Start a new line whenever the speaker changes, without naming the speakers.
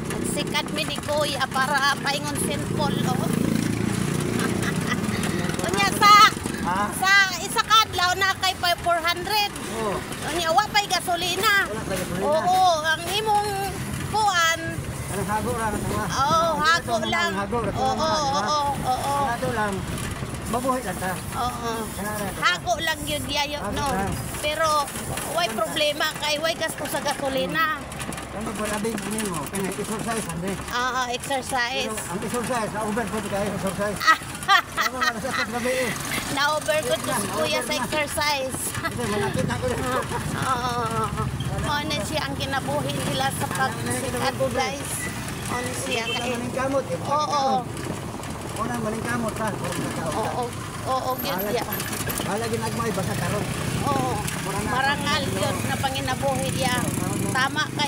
Nagsikat mi ni Kuya para paingon simple oh. Unya sa isa kadlaw na kay 400. Unya wa pay gasolina. Oo, ang imong kuan
Anong hago lang sama?
oh, hago lang. Oo.
Hago lang. Mabuhay lang ta.
Oo. Hago lang yun yayo no. Pero way problema kay way gasto sa gasolina.
Ano ba labing kunin mo? Kaya exercise ande.
Exercise.
Ang exercise, na over po kayo exercise. Ako wala sa paggabi eh.
Na-overgood ko si Kuya sa exercise.
Kasi malapit ako rin.
Ano siya ang kinabuhi nila sa pagsikat guys. Ano siya kay.
Maling kamot.
Oo.
Unang maling kamot pa.
Oo, gyud ya.
Wala ginagmay basta karon.
Oo. Marangal yun na panginabuhi ya. Tama kay